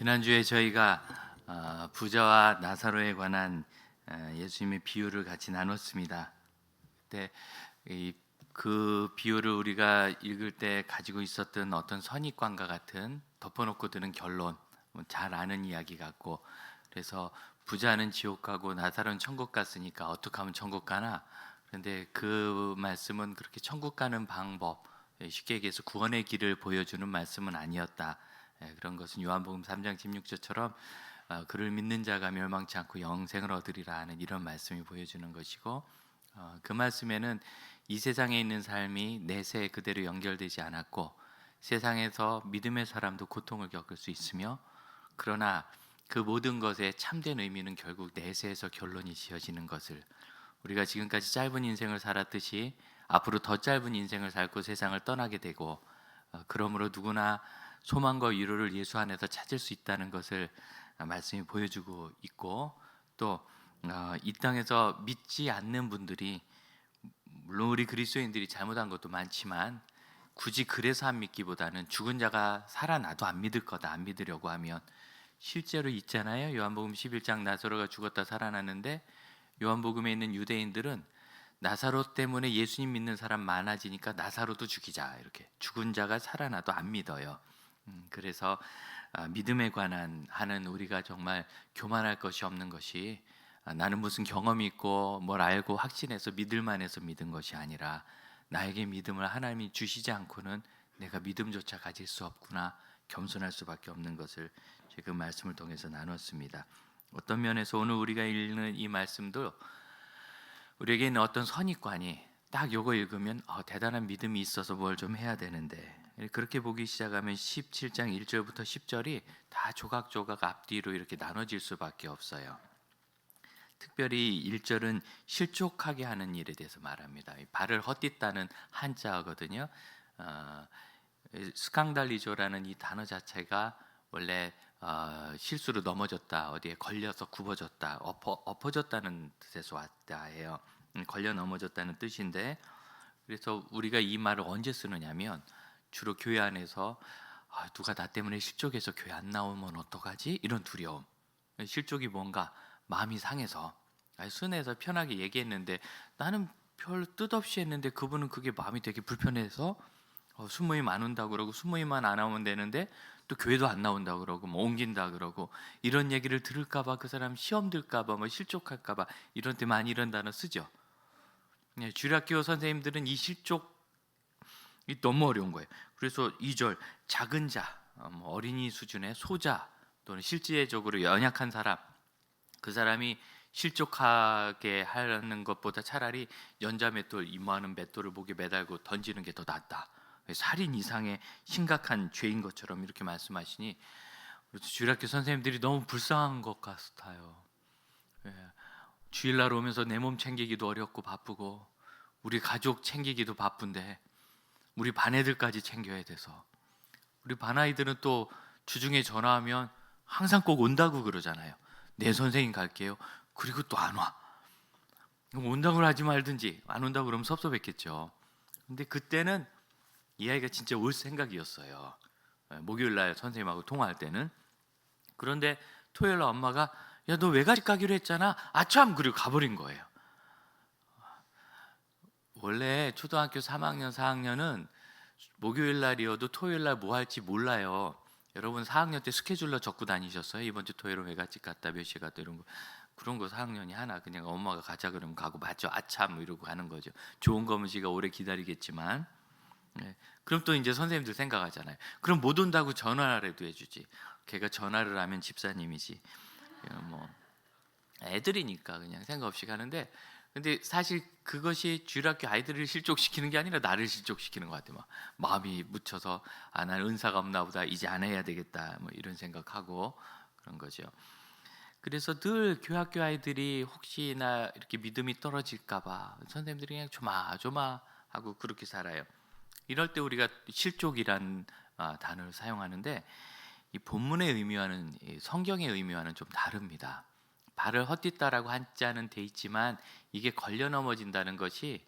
지난주에 저희가 부자와 나사로에 관한 예수님의 비유를 같이 나눴습니다. 그때 그 비유를 우리가 읽을 때 가지고 있었던 어떤 선입관과 같은 덮어놓고 드는 결론, 잘 아는 이야기 같고, 그래서 부자는 지옥 가고 나사로는 천국 갔으니까 어떻게 하면 천국 가나? 그런데 그 말씀은 그렇게 천국 가는 방법, 쉽게 얘기해서 구원의 길을 보여주는 말씀은 아니었다. 그런 것은 요한복음 3장 16절처럼 그를 믿는 자가 멸망치 않고 영생을 얻으리라 하는 이런 말씀이 보여주는 것이고, 그 말씀에는 이 세상에 있는 삶이 내세에 그대로 연결되지 않았고 세상에서 믿음의 사람도 고통을 겪을 수 있으며, 그러나 그 모든 것의 참된 의미는 결국 내세에서 결론이 지어지는 것을, 우리가 지금까지 짧은 인생을 살았듯이 앞으로 더 짧은 인생을 살고 세상을 떠나게 되고, 그러므로 누구나 소망과 위로를 예수 안에서 찾을 수 있다는 것을 말씀이 보여주고 있고, 또 이 땅에서 믿지 않는 분들이, 물론 우리 그리스도인들이 잘못한 것도 많지만 굳이 그래서 안 믿기보다는 죽은 자가 살아나도 안 믿을 거다, 안 믿으려고 하면 실제로 있잖아요. 요한복음 11장 나사로가 죽었다 살아났는데, 요한복음에 있는 유대인들은 나사로 때문에 예수님 믿는 사람 많아지니까 나사로도 죽이자, 이렇게 죽은 자가 살아나도 안 믿어요. 그래서 믿음에 관한 하는 우리가 정말 교만할 것이 없는 것이, 나는 무슨 경험이 있고 뭘 알고 확신해서 믿을만 해서 믿은 것이 아니라, 나에게 믿음을 하나님이 주시지 않고는 내가 믿음조차 가질 수 없구나, 겸손할 수밖에 없는 것을 지금 말씀을 통해서 나눴습니다. 어떤 면에서 오늘 우리가 읽는 이 말씀도 우리에게 있는 어떤 선입관이, 딱 요거 읽으면 대단한 믿음이 있어서 뭘 좀 해야 되는데, 그렇게 보기 시작하면 17장 1절부터 10절이 다 조각조각 앞뒤로 이렇게 나눠질 수밖에 없어요. 특별히 1절은 실족하게 하는 일에 대해서 말합니다. 발을 헛딛다는 한자어거든요. 스강달리조라는 이 단어 자체가 원래 실수로 넘어졌다, 어디에 걸려서 굽어졌다, 엎어졌다는 뜻에서 왔다 해요. 걸려 넘어졌다는 뜻인데, 그래서 우리가 이 말을 언제 쓰느냐면 주로 교회 안에서 누가 나 때문에 실족해서 교회 안 나오면 어떡하지? 이런 두려움. 실족이 뭔가 마음이 상해서, 순회해서 편하게 얘기했는데 나는 별 뜻없이 했는데 그분은 그게 마음이 되게 불편해서 순모임 안 온다고 그러고, 순모임만 안 오면 되는데 또 교회도 안 나온다고 그러고, 뭐 옮긴다 그러고, 이런 얘기를 들을까봐, 그 사람 시험 들까봐, 뭐 실족할까봐, 이런 때 많이 이런 단어 쓰죠. 주일학교 선생님들은 이 실족이 너무 어려운 거예요. 그래서 2절 작은 자, 어린이 수준의 소자 또는 실질적으로 연약한 사람, 그 사람이 실족하게 하는 것보다 차라리 연자 맷돌, 이모하는 맷돌을 목에 매달고 던지는 게 더 낫다, 살인 이상의 심각한 죄인 것처럼 이렇게 말씀하시니, 주일학교 선생님들이 너무 불쌍한 것 같아요. 주일날 오면서 내 몸 챙기기도 어렵고 바쁘고, 우리 가족 챙기기도 바쁜데 우리 반 애들까지 챙겨야 돼서, 우리 반 아이들은 또 주중에 전화하면 항상 꼭 온다고 그러잖아요. 네 선생님 갈게요. 그리고 또 안 와. 온다고 하지 말든지, 안 온다고 그러면 섭섭했겠죠. 근데 그때는 이 아이가 진짜 올 생각이었어요. 목요일날 선생님하고 통화할 때는. 그런데 토요일날 엄마가 야, 너 외갓집 가기로 했잖아. 아참, 그리고 가버린 거예요. 원래 초등학교 3학년 4학년은 목요일날이어도 토요일날 뭐 할지 몰라요. 여러분 4학년 때 스케줄러 적고 다니셨어요? 이번 주 토요일은 외갓집 갔다 몇 시에 갔다, 이런 거. 그런 거 4학년이 하나, 그냥 엄마가 가자 그러면 가고, 맞죠, 아참 뭐 이러고 가는 거죠. 좋은 거면 지가 오래 기다리겠지만. 그럼 또 이제 선생님들 생각하잖아요. 그럼 못 온다고 전화라도 해주지. 걔가 전화를 하면 집사님이지. 뭐 애들이니까 그냥 생각 없이 가는데, 근데 사실 그것이 주일학교 아이들을 실족시키는 게 아니라 나를 실족시키는 것 같아요. 막 마음이 묻혀서 난 은사가 없나 보다, 이제 안 해야 되겠다, 뭐 이런 생각하고 그런 거죠. 그래서 늘 교학교 아이들이 혹시나 이렇게 믿음이 떨어질까봐 선생님들이 그냥 조마조마하고 그렇게 살아요. 이럴 때 우리가 실족이란 단어를 사용하는데, 이 본문의 의미와는, 성경의 의미와는 좀 다릅니다. 발을 헛딛다라고 한자는 돼 있지만 이게 걸려 넘어진다는 것이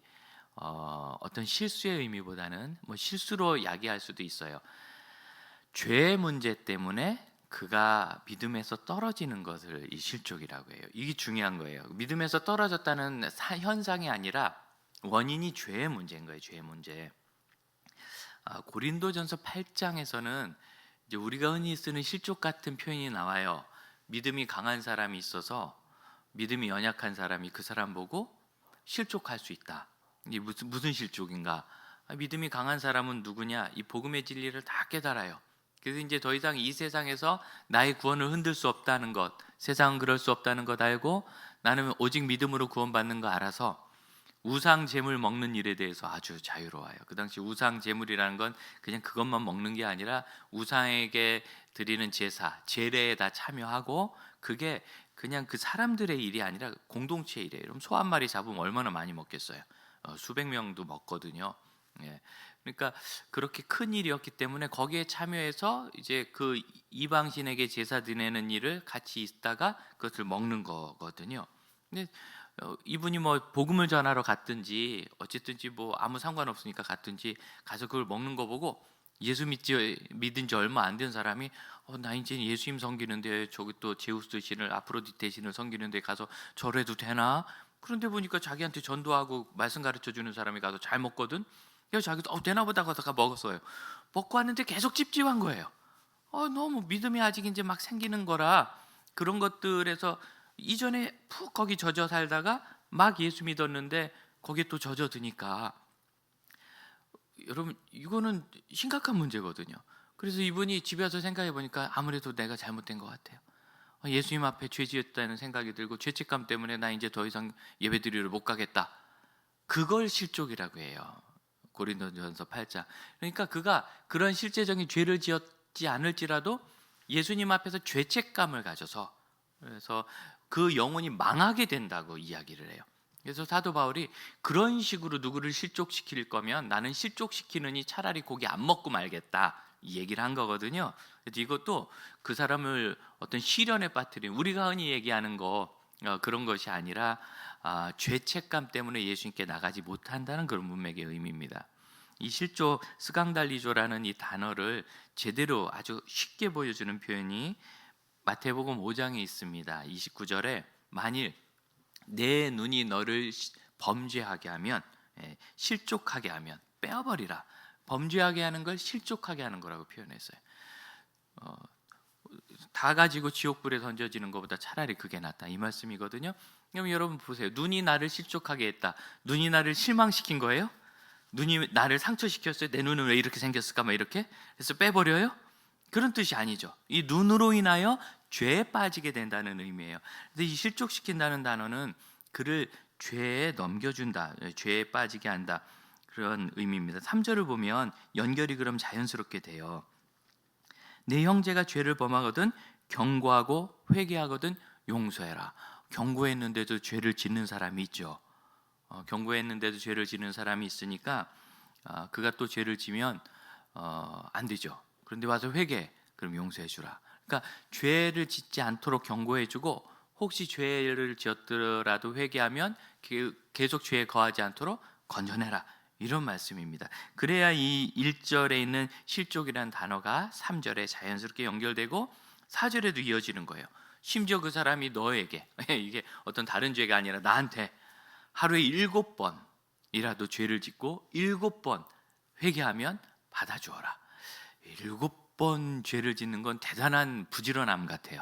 어떤 실수의 의미보다는, 뭐 실수로 야기할 수도 있어요. 죄의 문제 때문에 그가 믿음에서 떨어지는 것을 이 실족이라고 해요. 이게 중요한 거예요. 믿음에서 떨어졌다는 현상이 아니라 원인이 죄의 문제인 거예요. 죄의 문제. 고린도전서 8장에서는 이제 우리가 흔히 쓰는 실족 같은 표현이 나와요. 믿음이 강한 사람이 있어서 믿음이 연약한 사람이 그 사람 보고 실족할 수 있다. 이게 무슨 실족인가? 믿음이 강한 사람은 누구냐? 이 복음의 진리를 다 깨달아요. 그래서 이제 더 이상 이 세상에서 나의 구원을 흔들 수 없다는 것, 세상은 그럴 수 없다는 것 알고 나는 오직 믿음으로 구원받는 거 알아서 우상 제물 먹는 일에 대해서 아주 자유로워요. 그 당시 우상 제물이라는 건 그냥 그것만 먹는 게 아니라 우상에게 드리는 제사, 제례에 다 참여하고 그게 그냥 그 사람들의 일이 아니라 공동체의 일이에요. 그럼 소 한 마리 잡으면 얼마나 많이 먹겠어요? 수백 명도 먹거든요. 예. 그러니까 그렇게 큰 일이었기 때문에 거기에 참여해서 이제 그 이방신에게 제사 드리는 일을 같이 있다가 그것을 먹는 거거든요. 근데 이분이 뭐 복음을 전하러 갔든지 어쨌든지 뭐 아무 상관없으니까 갔든지 가서 그걸 먹는 거 보고 예수 믿은 지 얼마 안 된 사람이 나 이제 예수님 섬기는데 저기 또 제우스 신을 아프로디테 신을 섬기는데 가서 절해도 되나? 그런데 보니까 자기한테 전도하고 말씀 가르쳐 주는 사람이 가서 잘 먹거든. 그래서 자기도 되나 보다 하다가 먹었어요. 먹고 왔는데 계속 찝찝한 거예요. 너무 믿음이 아직 이제 막 생기는 거라 그런 것들에서 이전에 푹 거기 젖어 살다가 막 예수 믿었는데 거기에 또 젖어드니까 여러분 이거는 심각한 문제거든요. 그래서 이분이 집에 와서 생각해 보니까 아무래도 내가 잘못된 것 같아요. 예수님 앞에 죄 지었다는 생각이 들고 죄책감 때문에 나 이제 더 이상 예배드리러 못 가겠다. 그걸 실족이라고 해요. 고린도전서 8장. 그러니까 그가 그런 실제적인 죄를 지었지 않을지라도 예수님 앞에서 죄책감을 가져서 그래서 그 영혼이 망하게 된다고 이야기를 해요. 그래서 사도 바울이 그런 식으로 누구를 실족시킬 거면 나는 실족시키느니 차라리 고기 안 먹고 말겠다 이 얘기를 한 거거든요. 그래서 이것도 그 사람을 어떤 시련에 빠뜨린 우리가 흔히 얘기하는 거 그런 것이 아니라 죄책감 때문에 예수님께 나가지 못한다는 그런 문맥의 의미입니다. 이 실조 스강달리조라는 이 단어를 제대로 아주 쉽게 보여주는 표현이 마태복음 5장에 있습니다. 29절에 만일 내 눈이 너를 범죄하게 하면 실족하게 하면 빼어버리라. 범죄하게 하는 걸 실족하게 하는 거라고 표현했어요. 다 가지고 지옥불에 던져지는 것보다 차라리 그게 낫다 이 말씀이거든요. 그럼 여러분 보세요. 눈이 나를 실족하게 했다. 눈이 나를 실망시킨 거예요? 눈이 나를 상처시켰어요? 내 눈은 왜 이렇게 생겼을까? 막 이렇게 해서 빼버려요? 그런 뜻이 아니죠. 이 눈으로 인하여 죄에 빠지게 된다는 의미예요. 근데 이 실족시킨다는 단어는 그를 죄에 넘겨준다, 죄에 빠지게 한다 그런 의미입니다. 3절을 보면 연결이 그럼 자연스럽게 돼요. 내 형제가 죄를 범하거든 경고하고 회개하거든 용서해라. 경고했는데도 죄를 짓는 사람이 있죠. 경고했는데도 죄를 짓는 사람이 있으니까 그가 또 죄를 지면 안 되죠. 그런데 와서 회개, 그럼 용서해 주라. 그러니까 죄를 짓지 않도록 경고해 주고 혹시 죄를 지었더라도 회개하면 계속 죄에 거하지 않도록 건져내라. 이런 말씀입니다. 그래야 이 1절에 있는 실족이라는 단어가 3절에 자연스럽게 연결되고 4절에도 이어지는 거예요. 심지어 그 사람이 너에게 이게 어떤 다른 죄가 아니라 나한테 하루에 7번이라도 죄를 짓고 7번 회개하면 받아주어라. 7번 죄를 짓는 건 대단한 부지런함 같아요.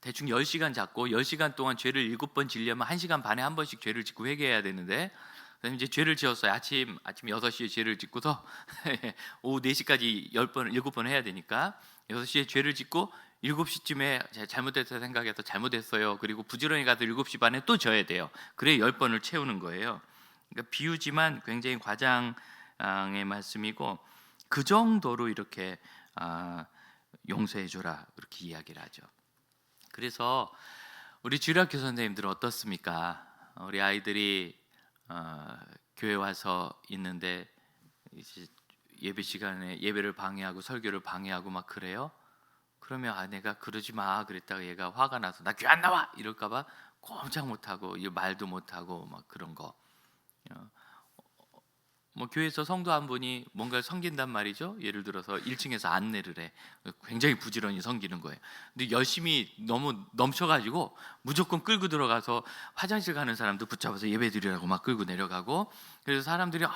대충 10시간 잡고 10시간 동안 죄를 7번 지려면 1시간 반에 한 번씩 죄를 짓고 회개해야 되는데 그다음에 이제 죄를 지었어요. 아침 6시에 죄를 짓고서 오후 4시까지 7번 해야 되니까 6시에 죄를 짓고 7시쯤에 제가 잘못했다 생각해서 잘못했어요. 그리고 부지런히 가서 7시 반에 또 져야 돼요. 그래 10번을 채우는 거예요. 그러니까 비유지만 굉장히 과장의 말씀이고 그 정도로 이렇게 용서해 줘라 그렇게 이야기를 하죠. 그래서 우리 주일학교 선생님들은 어떻습니까? 우리 아이들이 교회 와서 있는데 이제 예배 시간에 예배를 방해하고 설교를 방해하고 막 그래요. 그러면 내가 그러지 마 그랬다가 얘가 화가 나서 나 교회 안 나와 이럴까봐 꼼짝 못하고 말도 못하고 막 그런 거 뭐 교회에서 성도 한 분이 뭔가를 섬긴단 말이죠. 예를 들어서 1층에서 안내를 해. 굉장히 부지런히 섬기는 거예요. 근데 열심히 너무 넘쳐가지고 무조건 끌고 들어가서 화장실 가는 사람도 붙잡아서 예배드리라고 막 끌고 내려가고, 그래서 사람들이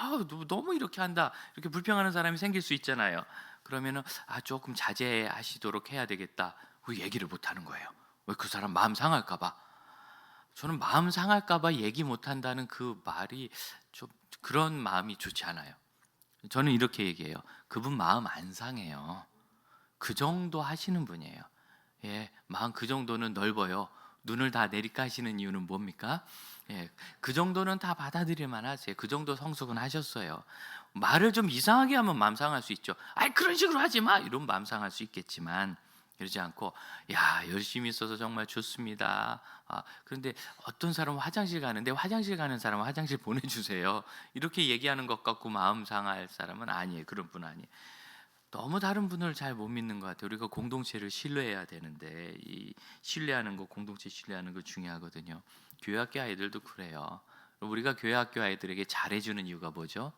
너무 이렇게 한다, 이렇게 불평하는 사람이 생길 수 있잖아요. 그러면은 조금 자제하시도록 해야 되겠다, 그 얘기를 못 하는 거예요. 왜? 그 사람 마음 상할까 봐. 저는 마음 상할까 봐 얘기 못 한다는 그 말이 좀, 그런 마음이 좋지 않아요. 저는 이렇게 얘기해요. 그분 마음 안 상해요. 그 정도 하시는 분이에요. 예, 마음 그 정도는 넓어요. 눈을 다 내리까시는 이유는 뭡니까? 예, 그 정도는 다 받아들일 만하세요. 그 정도 성숙은 하셨어요. 말을 좀 이상하게 하면 마음 상할 수 있죠. 아이, 그런 식으로 하지 마, 이러면 마음 상할 수 있겠지만, 그러지 않고, 야, 열심히 있어서 정말 좋습니다. 그런데 어떤 사람은 화장실 가는데 화장실 가는 사람은 화장실 보내주세요, 이렇게 얘기하는 것 같고 마음 상할 사람은 아니에요. 그런 분 아니에요. 너무 다른 분을 잘 못 믿는 것 같아요. 우리가 공동체를 신뢰해야 되는데, 이 신뢰하는 거, 공동체 신뢰하는 거 중요하거든요. 교회학교 아이들도 그래요. 우리가 교회학교 아이들에게 잘해주는 이유가 뭐죠?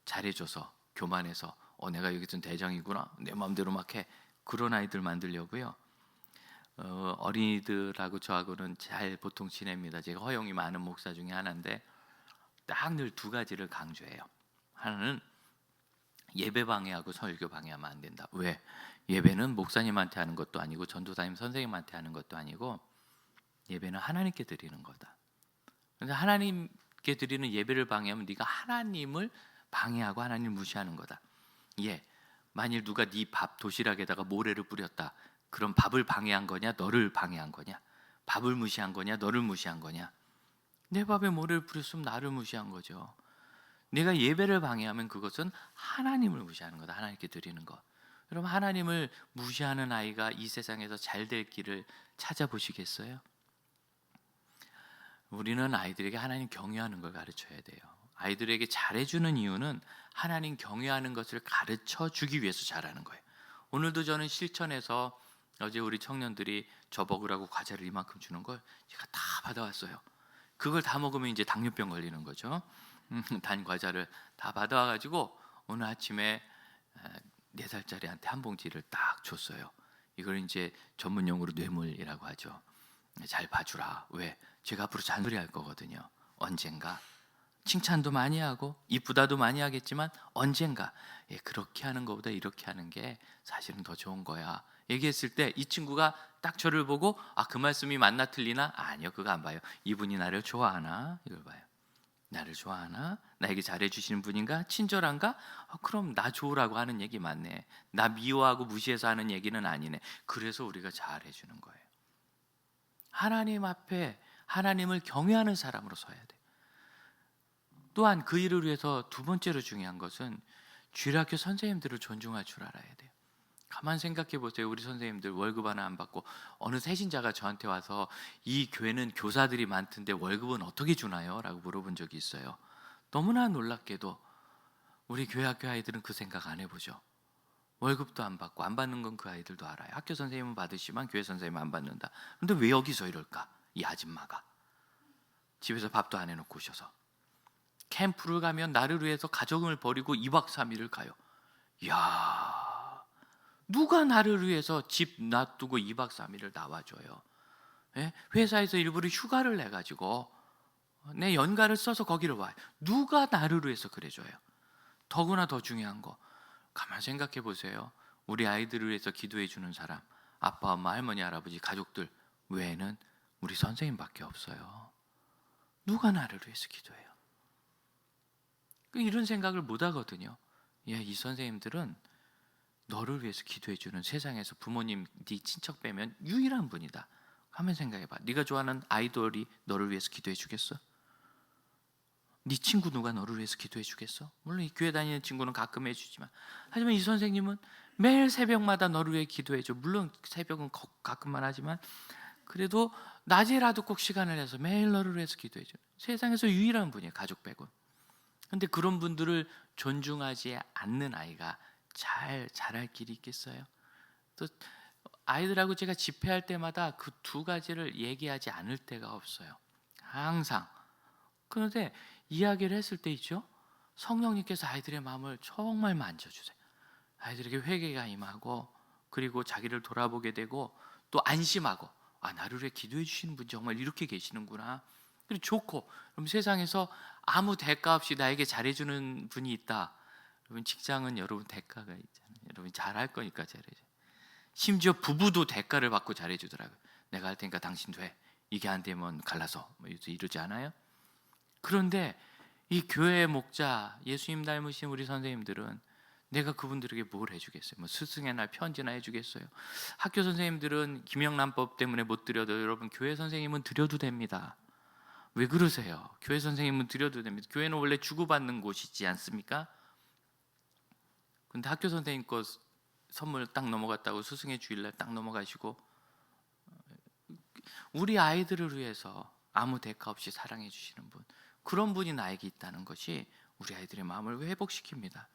잘해줘서, 교만해서, 내가 여기 좀 대장이구나, 내 마음대로 막 해, 그런 아이들 만들려고요. 어린이들하고 저하고는 잘 보통 지냅니다. 제가 허용이 많은 목사 중에 하나인데, 딱 늘 두 가지를 강조해요. 하나는 예배 방해하고 설교 방해하면 안 된다. 왜? 예배는 목사님한테 하는 것도 아니고 전도사님 선생님한테 하는 것도 아니고, 예배는 하나님께 드리는 거다. 그러니까 하나님께 드리는 예배를 방해하면 네가 하나님을 방해하고 하나님을 무시하는 거다. 예, 만일 누가 네 밥 도시락에다가 모래를 뿌렸다. 그럼 밥을 방해한 거냐, 너를 방해한 거냐? 밥을 무시한 거냐, 너를 무시한 거냐? 내 밥에 모래를 뿌렸으면 나를 무시한 거죠. 내가 예배를 방해하면 그것은 하나님을 무시하는 거다. 하나님께 드리는 것. 여러분, 하나님을 무시하는 아이가 이 세상에서 잘 될 길을 찾아보시겠어요? 우리는 아이들에게 하나님 경외하는 걸 가르쳐야 돼요. 아이들에게 잘해주는 이유는 하나님 경외하는 것을 가르쳐 주기 위해서 잘하는 거예요. 오늘도 저는 실천해서, 어제 우리 청년들이 저 먹으라고 과자를 이만큼 주는 걸 제가 다 받아왔어요. 그걸 다 먹으면 이제 당뇨병 걸리는 거죠. 단 과자를 다 받아와가지고 오늘 아침에 4살짜리한테 한 봉지를 딱 줬어요. 이걸 이제 전문 용어로 뇌물이라고 하죠. 잘 봐주라. 왜? 제가 앞으로 잔소리 할 거거든요. 언젠가. 칭찬도 많이 하고 이쁘다도 많이 하겠지만 언젠가, 그렇게 하는 것보다 이렇게 하는 게 사실은 더 좋은 거야, 얘기했을 때 이 친구가 딱 저를 보고 그 말씀이 맞나 틀리나? 아니요, 그거 안 봐요. 이분이 나를 좋아하나? 이걸 봐요. 나를 좋아하나? 나에게 잘해주시는 분인가? 친절한가? 그럼 나 좋으라고 하는 얘기 맞네. 나 미워하고 무시해서 하는 얘기는 아니네. 그래서 우리가 잘해주는 거예요. 하나님 앞에 하나님을 경외하는 사람으로 서야 돼요. 또한 그 일을 위해서 두 번째로 중요한 것은 주일학교 선생님들을 존중할 줄 알아야 돼요. 가만 생각해 보세요. 우리 선생님들 월급 하나 안 받고, 어느 새신자가 저한테 와서 이 교회는 교사들이 많던데 월급은 어떻게 주나요? 라고 물어본 적이 있어요. 너무나 놀랍게도 우리 교회학교 아이들은 그 생각 안 해보죠. 월급도 안 받고, 안 받는 건 그 아이들도 알아요. 학교 선생님은 받으시만 교회 선생님은 안 받는다. 그런데 왜 여기서 이럴까? 이 아줌마가 집에서 밥도 안 해놓고 오셔서 캠프를 가면 나를 위해서 가정을 버리고 2박 3일을 가요. 이야, 누가 나를 위해서 집 놔두고 2박 3일을 나와줘요? 예? 회사에서 일부러 휴가를 내가지고 내 연가를 써서 거기를 와요. 누가 나를 위해서 그래줘요? 더구나 더 중요한 거, 가만 생각해 보세요. 우리 아이들을 위해서 기도해 주는 사람, 아빠, 엄마, 할머니, 할아버지, 가족들 외에는 우리 선생님밖에 없어요. 누가 나를 위해서 기도해요? 이런 생각을 못 하거든요. 이 선생님들은 너를 위해서 기도해 주는, 세상에서 부모님, 네 친척 빼면 유일한 분이다. 한번 생각해봐. 네가 좋아하는 아이돌이 너를 위해서 기도해 주겠어? 네 친구 누가 너를 위해서 기도해 주겠어? 물론 이 교회 다니는 친구는 가끔 해주지만, 하지만 이 선생님은 매일 새벽마다 너를 위해 기도해 줘. 물론 새벽은 가끔만 하지만 그래도 낮에라도 꼭 시간을 내서 매일 너를 위해서 기도해 줘. 세상에서 유일한 분이에요, 가족 빼고. 근데 그런 분들을 존중하지 않는 아이가 잘 자랄 길이 있겠어요? 또 아이들하고 제가 집회할 때마다 그 두 가지를 얘기하지 않을 때가 없어요. 항상. 그런데 이야기를 했을 때 있죠, 성령님께서 아이들의 마음을 정말 만져주세요. 아이들에게 회개가 임하고, 그리고 자기를 돌아보게 되고, 또 안심하고, 나를 위해 기도해 주시는 분 정말 이렇게 계시는구나. 그리고 좋고, 그럼 세상에서 아무 대가 없이 나에게 잘해주는 분이 있다. 여러분, 직장은 여러분 대가가 있잖아요. 여러분 잘할 거니까 잘해줘. 심지어 부부도 대가를 받고 잘해주더라고요. 내가 할 테니까 당신도 해. 이게 안 되면 갈라서 이러지 않아요? 그런데 이 교회의 목자, 예수님 닮으신 우리 선생님들은 내가 그분들에게 뭘 해주겠어요? 뭐 스승의 날 편지나 해주겠어요? 학교 선생님들은 김영란법 때문에 못 드려도 여러분 교회 선생님은 드려도 됩니다. 왜 그러세요? 교회 선생님은 드려도 됩니다. 교회는 원래 주고받는 곳이지 않습니까? 근데 학교 선생님 거 선물 딱 넘어갔다고 스승의 주일날 딱 넘어가시고, 우리 아이들을 위해서 아무 대가 없이 사랑해 주시는 분, 그런 분이 나에게 있다는 것이 우리 아이들의 마음을 회복시킵니다.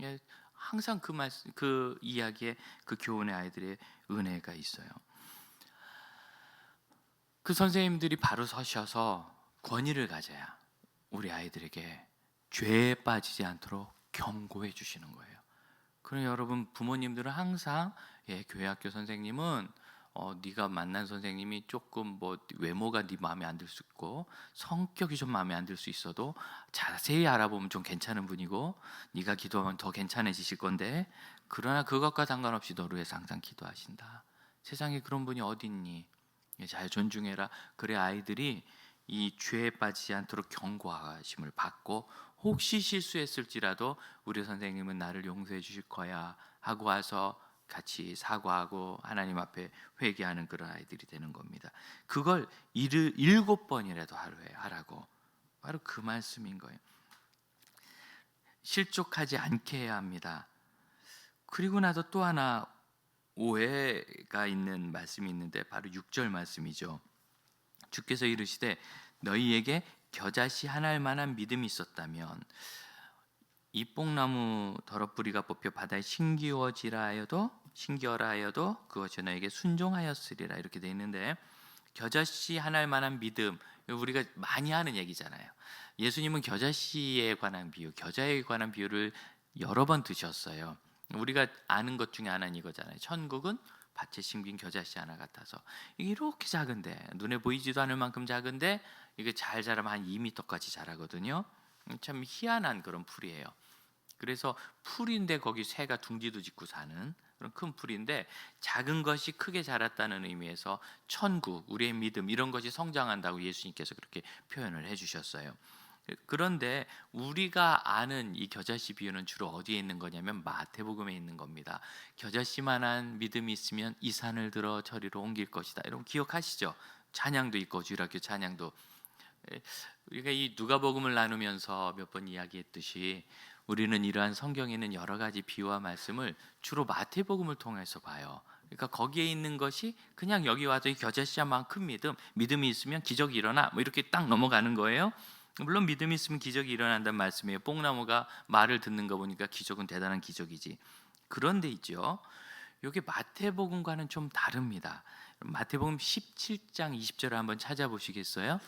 예, 항상 그 말씀, 그 이야기에 그 교훈의 아이들의 은혜가 있어요. 그 선생님들이 바로 서셔서 권위를 가져야 우리 아이들에게 죄에 빠지지 않도록 경고해 주시는 거예요. 그럼 여러분 부모님들은 항상 교회 학교 선생님은 네가 만난 선생님이 조금 뭐 외모가 네 마음에 안 들 수 있고 성격이 좀 마음에 안 들 수 있어도 자세히 알아보면 좀 괜찮은 분이고 네가 기도하면 더 괜찮아지실 건데, 그러나 그것과 상관없이 너를 위해서 항상 기도하신다. 세상에 그런 분이 어디 있니? 잘 존중해라. 그래 아이들이 이 죄에 빠지지 않도록 경고하심을 받고, 혹시 실수했을지라도 우리 선생님은 나를 용서해 주실 거야 하고 와서 같이 사과하고 하나님 앞에 회개하는 그런 아이들이 되는 겁니다. 그걸 7번이라도 하루에 하라고, 바로 그 말씀인 거예요. 실족하지 않게 해야 합니다. 그리고 나서 또 하나 오해가 있는 말씀이 있는데 바로 6절 말씀이죠. 주께서 이르시되 너희에게 겨자씨 하나일 만한 믿음이 있었다면 이 뽕나무 더럽뿌리가 뽑혀 바다에 신기어라 하여도 그것이 너에게 순종하였으리라, 이렇게 돼 있는데, 겨자씨 하나일 만한 믿음, 우리가 많이 하는 얘기잖아요. 예수님은 겨자씨에 관한 비유, 겨자에 관한 비유를 여러 번 드셨어요. 우리가 아는 것 중에 하나는 이거잖아요. 천국은 밭에 심긴 겨자씨 하나 같아서, 이게 이렇게 작은데, 눈에 보이지도 않을 만큼 작은데 이게 잘 자라면 한 2m까지 자라거든요. 참 희한한 그런 풀이에요. 그래서 풀인데 거기 새가 둥지도 짓고 사는 그런 큰 풀인데, 작은 것이 크게 자랐다는 의미에서 천국, 우리의 믿음, 이런 것이 성장한다고 예수님께서 그렇게 표현을 해주셨어요. 그런데 우리가 아는 이 겨자씨 비유는 주로 어디에 있는 거냐면 마태복음에 있는 겁니다. 겨자씨만한 믿음이 있으면 이 산을 들어 저리로 옮길 것이다. 여러분 기억하시죠? 찬양도 있고 주일학교 찬양도. 우리가 이 누가복음을 나누면서 몇 번 이야기했듯이 우리는 이러한 성경에 있는 여러 가지 비유와 말씀을 주로 마태복음을 통해서 봐요. 그러니까 거기에 있는 것이 그냥 여기 와서 이 겨자씨만큼 믿음이 있으면 기적이 일어나, 뭐 이렇게 딱 넘어가는 거예요. 물론 믿음이 있으면 기적이 일어난다는 말씀이에요. 뽕나무가 말을 듣는 거 보니까 기적은 대단한 기적이지. 그런데 있죠, 이게 마태복음과는 좀 다릅니다. 마태복음 17장 20절을 한번 찾아보시겠어요?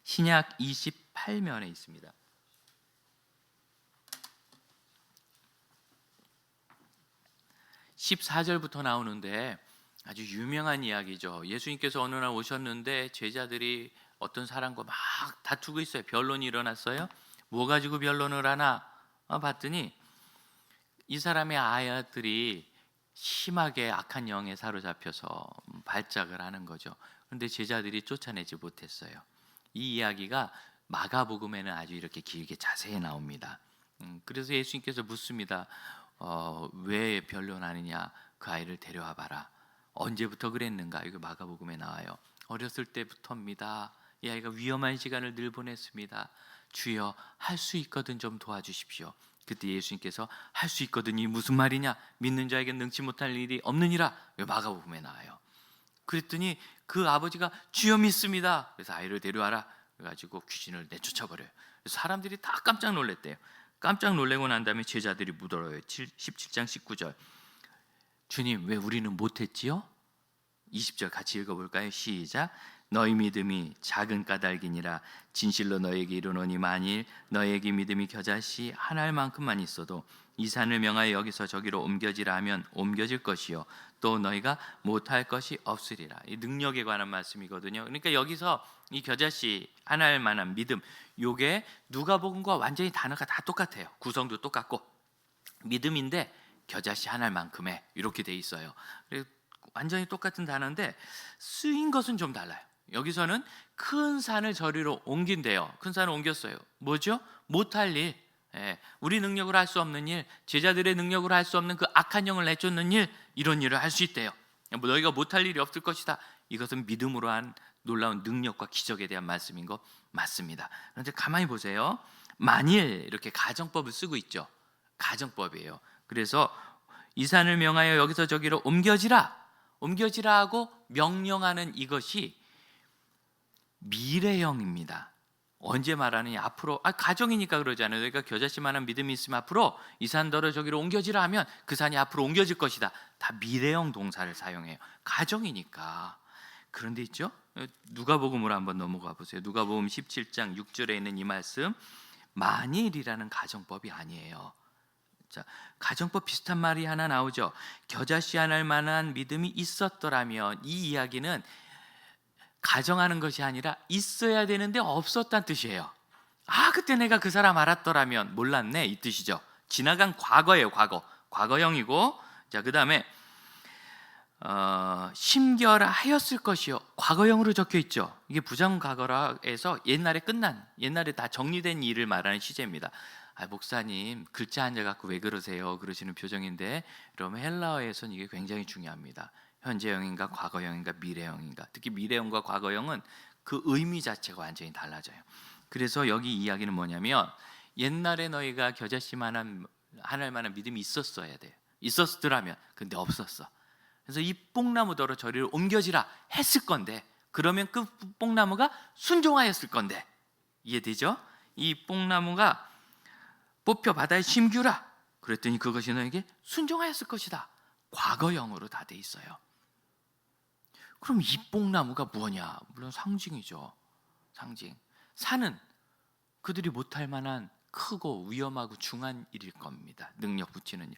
신약 28면에 있습니다. 14절부터 나오는데 아주 유명한 이야기죠. 예수님께서 어느 날 오셨는데 제자들이 어떤 사람과 막 다투고 있어요. 변론이 일어났어요. 뭐 가지고 변론을 하나 봤더니 이 사람의 아이들이 심하게 악한 영에 사로잡혀서 발작을 하는 거죠. 그런데 제자들이 쫓아내지 못했어요. 이 이야기가 마가복음에는 아주 이렇게 길게 자세히 나옵니다. 그래서 예수님께서 묻습니다. 왜 변론하느냐? 그 아이를 데려와 봐라. 언제부터 그랬는가? 이거 마가복음에 나와요. 어렸을 때부터입니다. 이 아이가 위험한 시간을 늘 보냈습니다. 주여, 할 수 있거든 좀 도와주십시오. 그때 예수님께서 할 수 있거든이 무슨 말이냐? 믿는 자에게 능치 못할 일이 없느니라. 마가복음에 나와요. 그랬더니 그 아버지가 주여 믿습니다. 그래서 아이를 데려와라. 그래가지고 귀신을 내쫓아버려요. 그래서 사람들이 다 깜짝 놀랐대요. 깜짝 놀래고 난 다음에 제자들이 묻어요. 17장 19절. 주님, 왜 우리는 못했지요? 20절 같이 읽어볼까요? 시작. 너희 믿음이 작은 까닭이니라. 진실로 너에게 이르노니 만일 너에게 믿음이 겨자씨 한 알만큼만 있어도 이 산을 명하여 여기서 저기로 옮겨지라 하면 옮겨질 것이요 또 너희가 못할 것이 없으리라. 이 능력에 관한 말씀이거든요. 그러니까 여기서 이 겨자씨 한 알만한 믿음, 요게 누가복음과 완전히 단어가 다 똑같아요. 구성도 똑같고 믿음인데 겨자씨 한 알만큼에 이렇게 돼 있어요. 완전히 똑같은 단어인데 쓰인 것은 좀 달라요. 여기서는 큰 산을 저리로 옮긴대요. 큰 산을 옮겼어요. 뭐죠? 못할 일, 우리 능력으로 할 수 없는 일, 제자들의 능력으로 할 수 없는 그 악한 영을 내쫓는 일, 이런 일을 할 수 있대요. 너희가 못할 일이 없을 것이다. 이것은 믿음으로 한 놀라운 능력과 기적에 대한 말씀인 거 맞습니다. 그런데 가만히 보세요. 만일 이렇게 가정법을 쓰고 있죠. 가정법이에요. 그래서 이 산을 명하여 여기서 저기로 옮겨지라 하고 명령하는 이것이 미래형입니다. 언제 말하느냐? 앞으로. 가정이니까 그러잖아요. 그러니까 겨자씨만한 믿음이 있으면 앞으로 이 산더러 저기로 옮겨지라 하면 그 산이 앞으로 옮겨질 것이다. 다 미래형 동사를 사용해요. 가정이니까. 그런데 있죠? 누가복음으로 한번 넘어가 보세요. 누가복음 17장 6절에 있는 이 말씀, 만일이라는 가정법이 아니에요. 자, 가정법 비슷한 말이 하나 나오죠. 겨자씨 한 알만한 믿음이 있었더라면, 이 이야기는 가정하는 것이 아니라 있어야 되는데 없었다는 뜻이에요. 그때 내가 그 사람 알았더라면, 몰랐네, 이 뜻이죠. 지나간 과거예요. 과거형이고. 자, 그 다음에 심결하였을 것이요, 과거형으로 적혀 있죠. 이게 부정과거라해서 옛날에 다 정리된 일을 말하는 시제입니다. 목사님 글자 한자 갖고 왜 그러세요? 그러시는 표정인데, 그러면 헬라어에서는 이게 굉장히 중요합니다. 현재형인가 과거형인가 미래형인가. 특히 미래형과 과거형은 그 의미 자체가 완전히 달라져요. 그래서 여기 이야기는 뭐냐면, 옛날에 너희가 겨자씨만한 한 알만한 믿음이 있었어야 돼요. 있었더라면. 근데 없었어. 그래서 이 뽕나무더러 저리로 옮겨지라 했을 건데, 그러면 그 뽕나무가 순종하였을 건데, 이해되죠? 이 뽕나무가 뽑혀 바다에 심규라 그랬더니 그것이 너에게 순종하였을 것이다. 과거형으로 다 돼 있어요. 그럼 이 뽕나무가 뭐냐? 물론 상징이죠. 상징. 산은 그들이 못할 만한 크고 위험하고 중한 일일 겁니다. 능력 붙이는 일.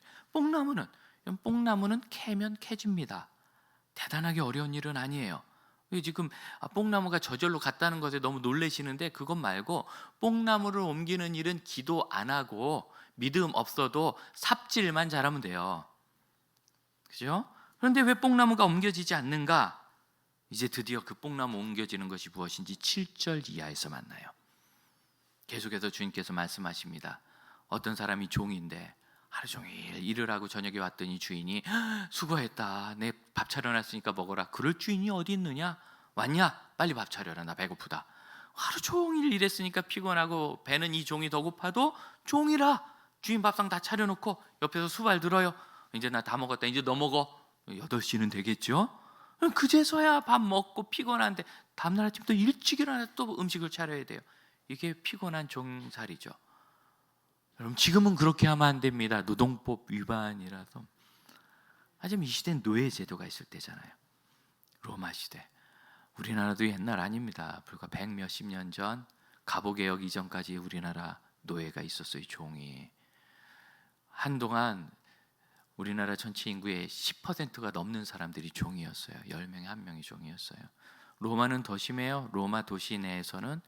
뽕나무는 캐면 캐집니다. 대단하게 어려운 일은 아니에요. 지금 뽕나무가 저절로 갔다는 것에 너무 놀라시는데, 그것 말고 뽕나무를 옮기는 일은 기도 안 하고 믿음 없어도 삽질만 잘하면 돼요. 그죠? 그런데 왜 뽕나무가 옮겨지지 않는가? 이제 드디어 그 뽕나무 옮겨지는 것이 무엇인지 7절 이하에서 만나요. 계속해서 주님께서 말씀하십니다. 어떤 사람이 종인데 하루 종일 일을 하고 저녁에 왔더니 주인이 수고했다, 내 밥 차려놨으니까 먹어라. 그럴 주인이 어디 있느냐? 왔냐? 빨리 밥 차려라, 나 배고프다. 하루 종일 일했으니까 피곤하고 배는 이 종이 더 고파도 종이라 주인 밥상 다 차려놓고 옆에서 수발 들어요. 이제 나 다 먹었다, 이제 너 먹어. 8시는 되겠죠? 그제서야 밥 먹고 피곤한데 다음날 아침 또 일찍 일어나서 또 음식을 차려야 돼요. 이게 피곤한 종살이죠. 여러분, 지금은 그렇게 하면 안 됩니다. 노동법 위반이라서. 하지만 이 시대는 노예 제도가 있을 때잖아요. 로마 시대. 우리나라도 옛날 아닙니다. 불과 100몇십 년 전, 갑오개혁 이전까지 우리나라 노예가 있었어요. 종이. 한동안 우리나라 전체 인구의 10%가 넘는 사람들이 종이었어요. 10명에 1명이 종이었어요. 로마는 더 심해요. 로마 도시 내에서는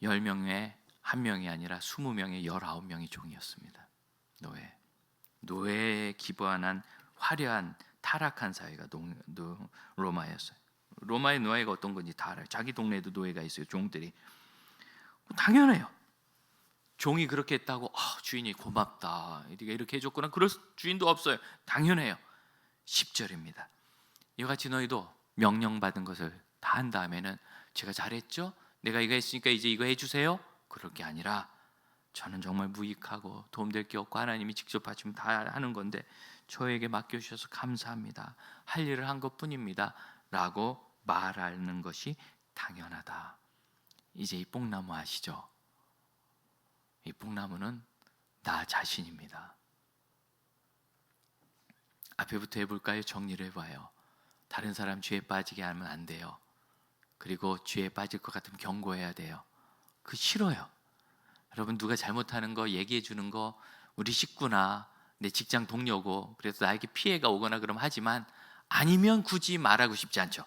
10명에 1명이 아니라 20명에 19명이 종이었습니다. 노예에 기부한 화려한 타락한 사회가 로마였어요. 로마의 노예가 어떤 건지 다 알아요. 자기 동네에도 노예가 있어요. 종들이. 당연해요. 종이 그렇게 했다고 주인이 고맙다, 이렇게 해줬구나, 그럴 주인도 없어요. 당연해요. 10절입니다. 이와 같이 너희도 명령받은 것을 다 한 다음에는 제가 잘했죠? 내가 이거 했으니까 이제 이거 해주세요? 그럴 게 아니라, 저는 정말 무익하고 도움될 게 없고 하나님이 직접 하시면 다 하는 건데 저에게 맡겨주셔서 감사합니다, 할 일을 한 것뿐입니다 라고 말하는 것이 당연하다. 이제 이 뽕나무 아시죠? 이 뽕나무는 나 자신입니다. 앞에부터 해볼까요? 정리를 해봐요. 다른 사람 죄에 빠지게 하면 안 돼요. 그리고 죄에 빠질 것 같으면 경고해야 돼요. 그 싫어요. 여러분, 누가 잘못하는 거 얘기해 주는 거 우리 식구나 내 직장 동료고 그래서 나에게 피해가 오거나 그러면 하지만 아니면 굳이 말하고 싶지 않죠.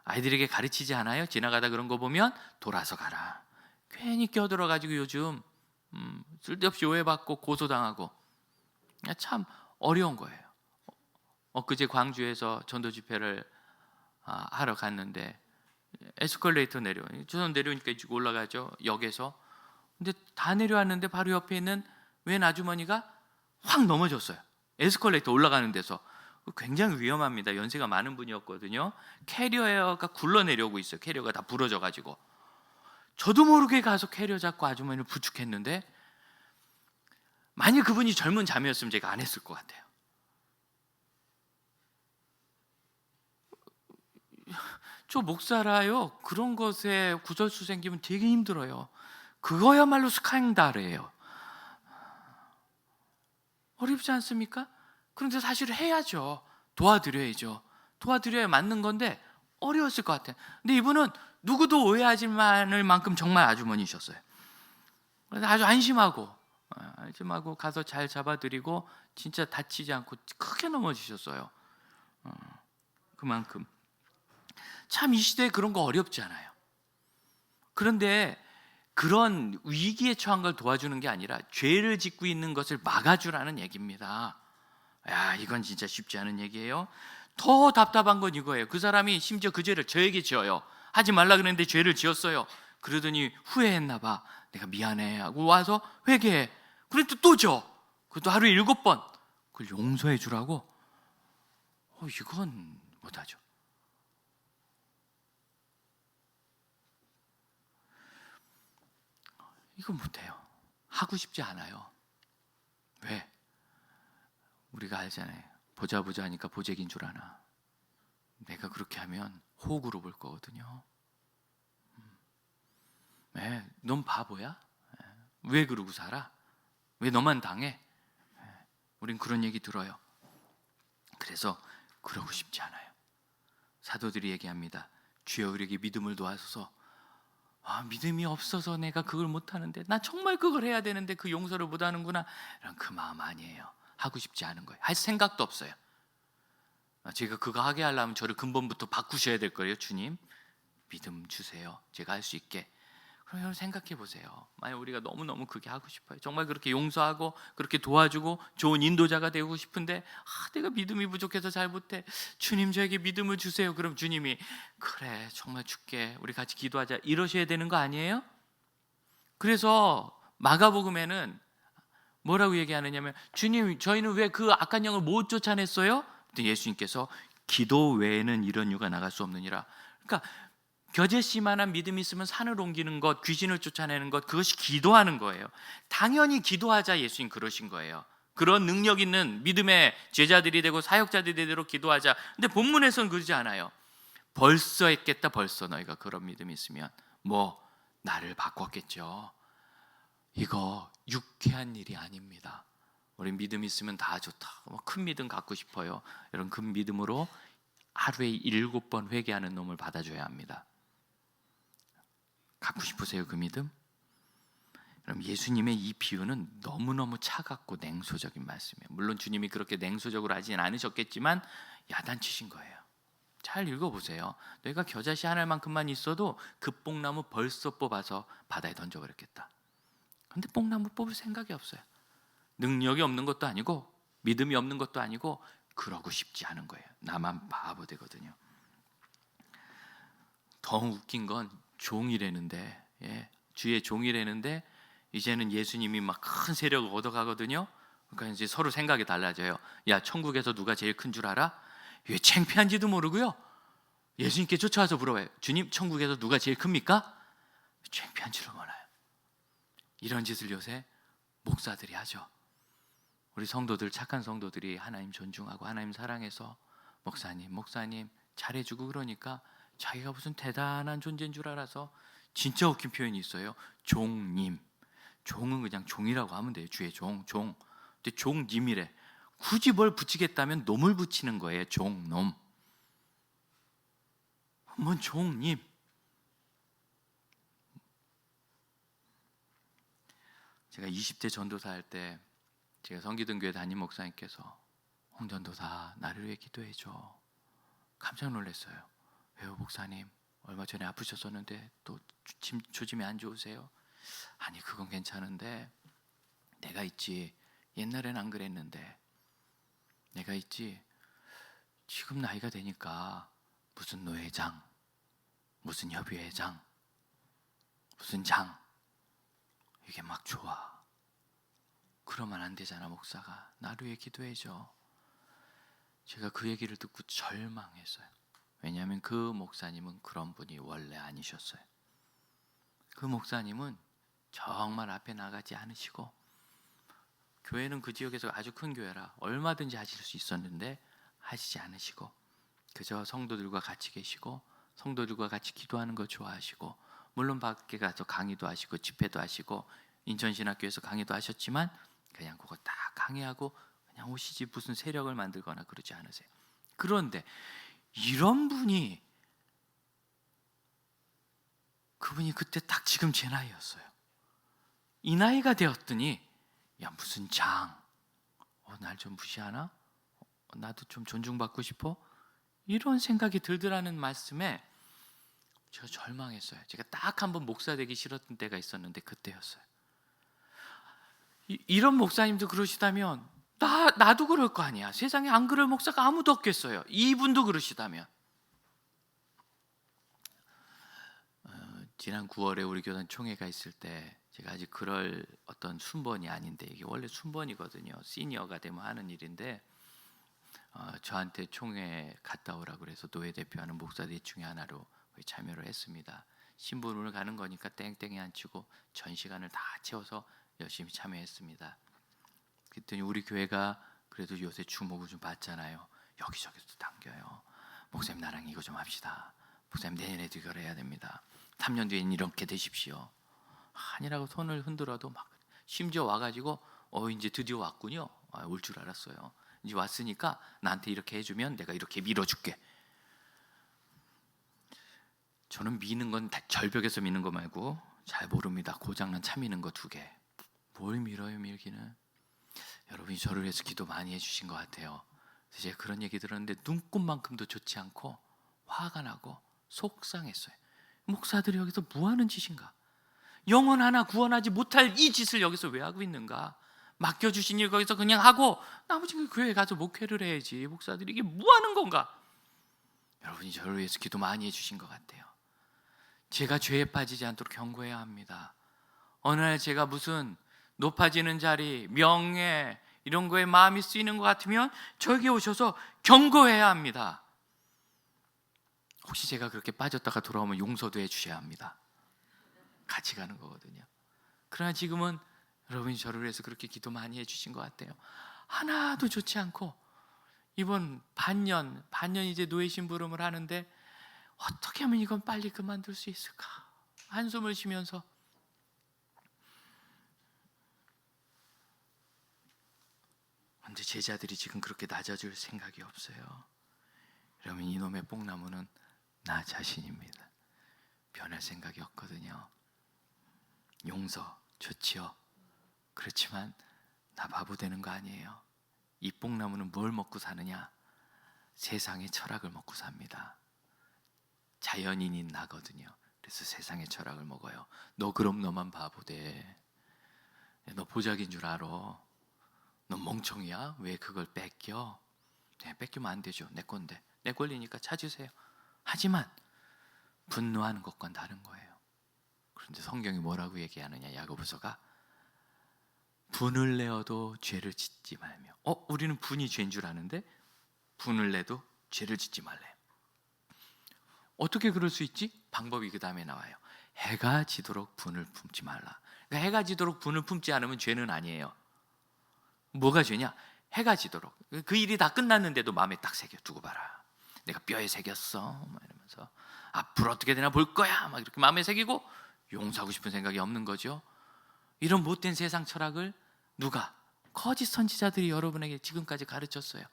아이들에게 가르치지 않아요? 지나가다 그런 거 보면 돌아서 가라. 괜히 껴들어가지고 요즘 쓸데없이 오해받고 고소당하고 참 어려운 거예요. 엊그제 광주에서 전도 집회를 하러 갔는데 에스컬레이터 저는 내려오니까 이쪽 올라가죠, 역에서. 근데 다 내려왔는데 바로 옆에 있는 웬 아주머니가 확 넘어졌어요. 에스컬레이터 올라가는 데서. 굉장히 위험합니다. 연세가 많은 분이었거든요. 캐리어가 굴러 내려오고 있어요. 캐리어가 다 부러져 가지고. 저도 모르게 가서 캐리어 잡고 아주머니를 부축했는데, 만약 그분이 젊은 자매였으면 제가 안 했을 것 같아요. 저 목사라요, 그런 것에 구설수 생기면 되게 힘들어요. 그거야말로 스kan달이에요. 어렵지 않습니까? 그런데 사실 해야죠. 도와드려야죠. 도와드려야 맞는 건데 어려웠을 것 같아요. 근데 이분은 누구도 오해하지 않을 만큼 정말 아주머니셨어요. 그래서 아주 안심하고 가서 잘 잡아드리고 진짜 다치지 않고 크게 넘어지셨어요. 그만큼 참 이 시대에 그런 거 어렵지 않아요. 그런데 그런 위기에 처한 걸 도와주는 게 아니라 죄를 짓고 있는 것을 막아주라는 얘기입니다. 야, 이건 진짜 쉽지 않은 얘기예요. 더 답답한 건 이거예요. 그 사람이 심지어 그 죄를 저에게 지어요. 하지 말라 그랬는데 죄를 지었어요. 그러더니 후회했나 봐. 내가 미안해 하고 와서 회개해. 그래도 또 져. 그것도 하루에 7번. 그걸 용서해 주라고? 이건 못하죠. 이건 못해요. 하고 싶지 않아요. 왜? 우리가 알잖아요. 보자 하니까 보재기인 줄 아나. 내가 그렇게 하면 호구로 볼 거거든요. 넌 바보야? 왜 그러고 살아? 왜 너만 당해? 우린 그런 얘기 들어요. 그래서 그러고 싶지 않아요. 사도들이 얘기합니다. 주여 우리에게 믿음을 도와소서. 믿음이 없어서 내가 그걸 못하는데, 나 정말 그걸 해야 되는데 그 용서를 못하는구나, 이런 그 마음 아니에요. 하고 싶지 않은 거예요. 할 생각도 없어요. 제가 그거 하게 하려면 저를 근본부터 바꾸셔야 될 거예요. 주님, 믿음 주세요. 제가 할 수 있게. 그럼 여러분 생각해 보세요. 만약 우리가 너무너무 그게 하고 싶어요. 정말 그렇게 용서하고 그렇게 도와주고 좋은 인도자가 되고 싶은데 내가 믿음이 부족해서 잘 못해. 주님, 저에게 믿음을 주세요. 그럼 주님이 그래, 정말 줄게. 우리 같이 기도하자. 이러셔야 되는 거 아니에요? 그래서 마가복음에는 뭐라고 얘기하느냐면, 주님, 저희는 왜 그 악한 영을 못 쫓아냈어요? 예수님께서 기도 외에는 이런 유가 나갈 수 없느니라. 그러니까 겨제씨만한 믿음이 있으면 산을 옮기는 것, 귀신을 쫓아내는 것, 그것이 기도하는 거예요. 당연히 기도하자, 예수님 그러신 거예요. 그런 능력 있는 믿음의 제자들이 되고 사역자들이 되도록 기도하자. 근데 본문에서는 그러지 않아요. 벌써 했겠다. 벌써 너희가 그런 믿음이 있으면 나를 바꿨겠죠. 이거 유쾌한 일이 아닙니다. 우리 믿음 있으면 다 좋다. 큰 믿음 갖고 싶어요. 여러분, 그 믿음으로 하루에 7번 회개하는 놈을 받아줘야 합니다. 갖고 싶으세요, 그 믿음? 그럼 예수님의 이 비유는 너무너무 차갑고 냉소적인 말씀이에요. 물론 주님이 그렇게 냉소적으로 하진 않으셨겠지만 야단치신 거예요. 잘 읽어보세요. 너희가 겨자씨 하나만큼만 있어도 그 뽕나무 벌써 뽑아서 바다에 던져버렸겠다. 근데 뽕나무 뽑을 생각이 없어요. 능력이 없는 것도 아니고 믿음이 없는 것도 아니고 그러고 싶지 않은 거예요. 나만 바보 되거든요. 더 웃긴 건 종이라는데, 주의 종이라는데 이제는 예수님이 막 큰 세력을 얻어가거든요. 그러니까 이제 서로 생각이 달라져요. 야, 천국에서 누가 제일 큰 줄 알아? 왜 창피한지도 모르고요. 예수님께 쫓아와서 물어봐요. 주님, 천국에서 누가 제일 큽니까? 창피한지도 몰라요. 이런 짓을 요새 목사들이 하죠. 우리 성도들, 착한 성도들이 하나님 존중하고 하나님 사랑해서 목사님 잘해주고 그러니까 자기가 무슨 대단한 존재인 줄 알아서, 진짜 웃긴 표현이 있어요. 종님. 종은 그냥 종이라고 하면 돼요. 주의 종. 근데 종님이래. 굳이 뭘 붙이겠다면 놈을 붙이는 거예요. 종놈. 뭔 종님. 제가 20대 전도사 할 때 제가 성기등 교회 담임 목사님께서 홍 전도사 나를 위해 기도해줘. 깜짝 놀랐어요. 왜요 목사님? 얼마 전에 아프셨었는데 또 조짐이 안 좋으세요? 아니 그건 괜찮은데 내가 있지. 옛날엔 안 그랬는데 내가 있지. 지금 나이가 되니까 무슨 노회장, 무슨 협의회장, 무슨 장 이게 막 좋아. 그러면 안 되잖아. 목사가 나를 위해 기도해줘. 제가 그 얘기를 듣고 절망했어요. 왜냐하면 그 목사님은 그런 분이 원래 아니셨어요. 그 목사님은 정말 앞에 나가지 않으시고, 교회는 그 지역에서 아주 큰 교회라 얼마든지 하실 수 있었는데 하시지 않으시고, 그저 성도들과 같이 계시고 성도들과 같이 기도하는 거 좋아하시고, 물론 밖에 가서 강의도 하시고 집회도 하시고 인천신학교에서 강의도 하셨지만 그냥 그거 딱 강의하고 그냥 오시지 무슨 세력을 만들거나 그러지 않으세요. 그런데 이런 분이, 그분이 그때 딱 지금 제 나이였어요. 이 나이가 되었더니 야 무슨 장, 날 좀 무시하나? 나도 좀 존중받고 싶어? 이런 생각이 들더라는 말씀에 제가 절망했어요. 제가 딱 한 번 목사 되기 싫었던 때가 있었는데 그때였어요. 이런 목사님도 그러시다면 나도 그럴 거 아니야. 세상에 안 그럴 목사가 아무도 없겠어요. 이분도 그러시다면. 지난 9월에 우리 교단 총회가 있을 때 제가 아직 그럴 어떤 순번이 아닌데, 이게 원래 순번이거든요. 시니어가 되면 하는 일인데 저한테 총회 갔다 오라고 그래서 노예 대표하는 목사들 중에 하나로 참여를 했습니다. 신분을 가는 거니까 땡땡이 안 치고 전 시간을 다 채워서 열심히 참여했습니다. 그랬더니 우리 교회가 그래도 요새 주목을 좀 받잖아요. 여기저기서 당겨요. 목사님 나랑 이거 좀 합시다. 목사님 내년에도 이걸 해야 됩니다. 3년 뒤엔 이렇게 되십시오. 아니라고 손을 흔들어도 막, 심지어 와가지고 이제 드디어 왔군요. 올 줄 알았어요. 이제 왔으니까 나한테 이렇게 해주면 내가 이렇게 밀어줄게. 저는 미는 건 절벽에서 미는 거 말고 잘 모릅니다. 고장난 차 미는 거 2개. 뭘 밀어요 밀기는. 여러분이 저를 위해서 기도 많이 해주신 것 같아요. 그래서 제가 그런 얘기 들었는데 눈꽃만큼도 좋지 않고 화가 나고 속상했어요. 목사들이 여기서 뭐 하는 짓인가? 영혼 하나 구원하지 못할 이 짓을 여기서 왜 하고 있는가? 맡겨주신 일 거기서 그냥 하고 나머지는 교회에 가서 목회를 해야지. 목사들이 이게 뭐 하는 건가? 여러분이 저를 위해서 기도 많이 해주신 것 같아요. 제가 죄에 빠지지 않도록 경고해야 합니다. 어느 날 제가 무슨 높아지는 자리, 명예 이런 거에 마음이 쓰이는 것 같으면 저에게 오셔서 경고해야 합니다. 혹시 제가 그렇게 빠졌다가 돌아오면 용서도 해주셔야 합니다. 같이 가는 거거든요. 그러나 지금은 여러분이 저를 위해서 그렇게 기도 많이 해주신 것 같아요. 하나도 좋지 않고 이번 반년 이제 노예 심부름을 하는데 어떻게 하면 이건 빨리 그만둘 수 있을까? 한숨을 쉬면서 근데 제자들이 지금 그렇게 낮아질 생각이 없어요. 여러분 이놈의 뽕나무는 나 자신입니다. 변할 생각이 없거든요. 용서 좋지요. 그렇지만 나 바보 되는 거 아니에요. 이 뽕나무는 뭘 먹고 사느냐? 세상의 철학을 먹고 삽니다. 자연인인 나거든요. 그래서 세상의 철학을 먹어요. 너 그럼 너만 바보 돼. 너 보자기인 줄 알아. 너 멍청이야? 왜 그걸 뺏겨? 뺏기면 안 되죠. 내 건데. 내 권리니까 찾으세요. 하지만 분노하는 것과는 다른 거예요. 그런데 성경이 뭐라고 얘기하느냐? 야고보서가 분을 내어도 죄를 짓지 말며. 우리는 분이 죄인 줄 아는데 분을 내도 죄를 짓지 말래요. 어떻게 그럴 수 있지? 방법이 그 다음에 나와요. 해가 지도록 분을 품지 말라. 그러니까 해가 지도록 분을 품지 않으면 죄는 아니에요. 뭐가 죄냐? 해가 지도록. 그 일이 다 끝났는데도 마음에 딱 새겨두고 봐라. 내가 뼈에 새겼어. 막 이러면서 앞으로 어떻게 되나 볼 거야. 막 이렇게 마음에 새기고 용서하고 싶은 생각이 없는 거죠. 이런 못된 세상 철학을 누가? 거짓 선지자들이 여러분에게 지금까지 가르쳤어요.